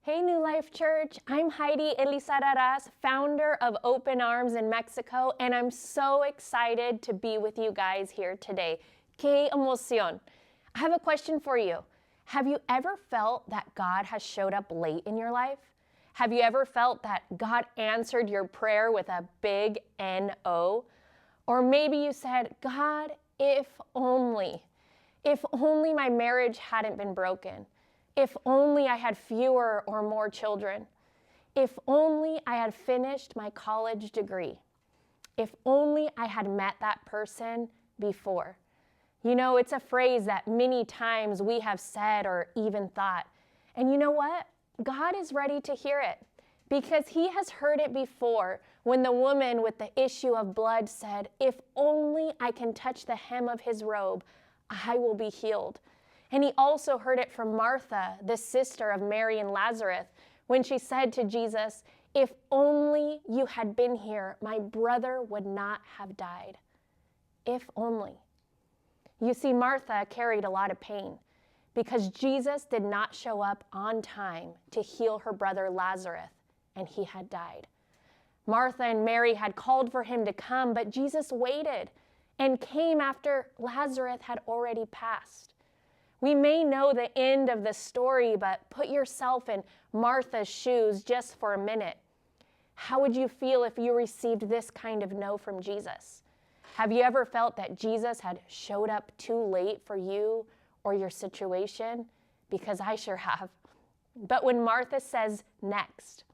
Hey, New Life Church. I'm Heidi Elizararaz, founder of Open Arms in Mexico, and I'm so excited to be with you guys here today. Qué emoción. I have a question for you. Have you ever felt that God has showed up late in your life? Have you ever felt that God answered your prayer with a big N-O? Or maybe you said, God, if only my marriage hadn't been broken. If only I had fewer or more children. If only I had finished my college degree. If only I had met that person before. You know, it's a phrase that many times we have said or even thought. And you know what? God is ready to hear it because he has heard it before when the woman with the issue of blood said, if only I can touch the hem of his robe, I will be healed. And he also heard it from Martha, the sister of Mary and Lazarus, when she said to Jesus, if only you had been here, my brother would not have died. If only. You see, Martha carried a lot of pain because Jesus did not show up on time to heal her brother Lazarus, and he had died. Martha and Mary had called for him to come, but Jesus waited and came after Lazarus had already passed. We may know the end of the story, but put yourself in Martha's shoes just for a minute. How would you feel if you received this kind of no from Jesus? Have you ever felt that Jesus had showed up too late for you or your situation? Because I sure have. But when Martha says next,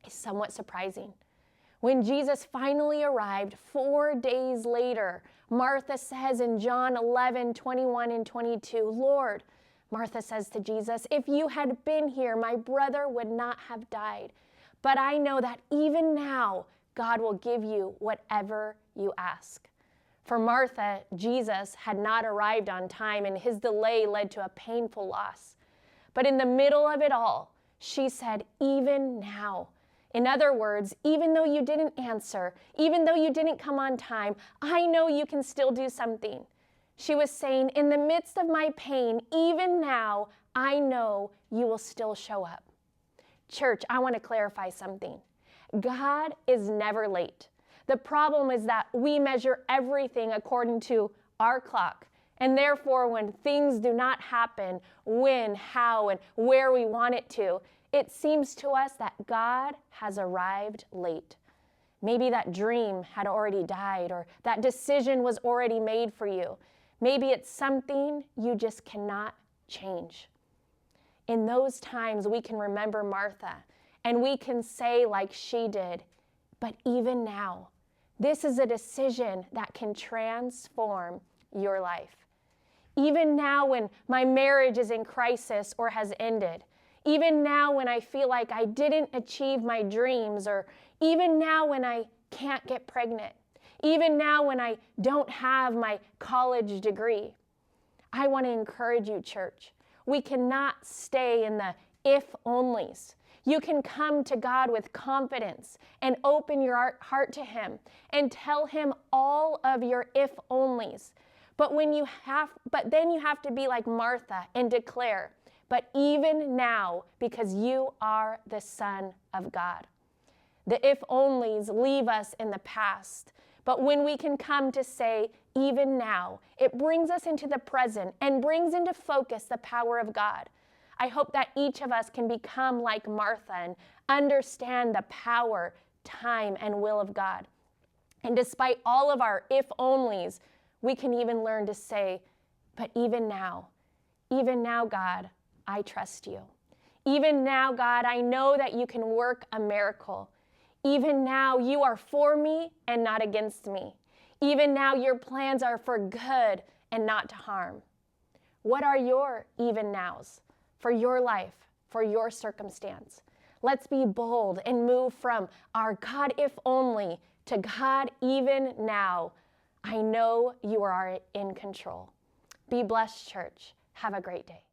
it's somewhat surprising. When Jesus finally arrived 4 days later, Martha says in John 11:21 and 22, Lord, Martha says to Jesus, if you had been here, my brother would not have died. But I know that even now, God will give you whatever you ask. For Martha, Jesus had not arrived on time, and his delay led to a painful loss. But in the middle of it all, she said, even now. In other words, even though you didn't answer, even though you didn't come on time, I know you can still do something. She was saying, in the midst of my pain, even now, I know you will still show up. Church, I want to clarify something. God is never late. The problem is that we measure everything according to our clock. And therefore, when things do not happen when, how, and where we want it to, it seems to us that God has arrived late. Maybe that dream had already died, or that decision was already made for you. Maybe it's something you just cannot change. In those times, we can remember Martha, and we can say like she did, but even now, this is a decision that can transform your life. Even now when my marriage is in crisis or has ended, even now when I feel like I didn't achieve my dreams, or even now when I can't get pregnant, even now when I don't have my college degree, I want to encourage you, church. We cannot stay in the if-onlys. You can come to God with confidence and open your heart to him and tell him all of your if-onlys. But then you have to be like Martha and declare, but even now, because you are the Son of God. The if-onlys leave us in the past, but when we can come to say, even now, it brings us into the present and brings into focus the power of God. I hope that each of us can become like Martha and understand the power, time, and will of God. And despite all of our if-onlys, we can even learn to say, but even now, God, I trust you. Even now, God, I know that you can work a miracle. Even now, you are for me and not against me. Even now, your plans are for good and not to harm. What are your even nows for your life, for your circumstance? Let's be bold and move from our God if only to God even now. I know you are in control. Be blessed, church. Have a great day.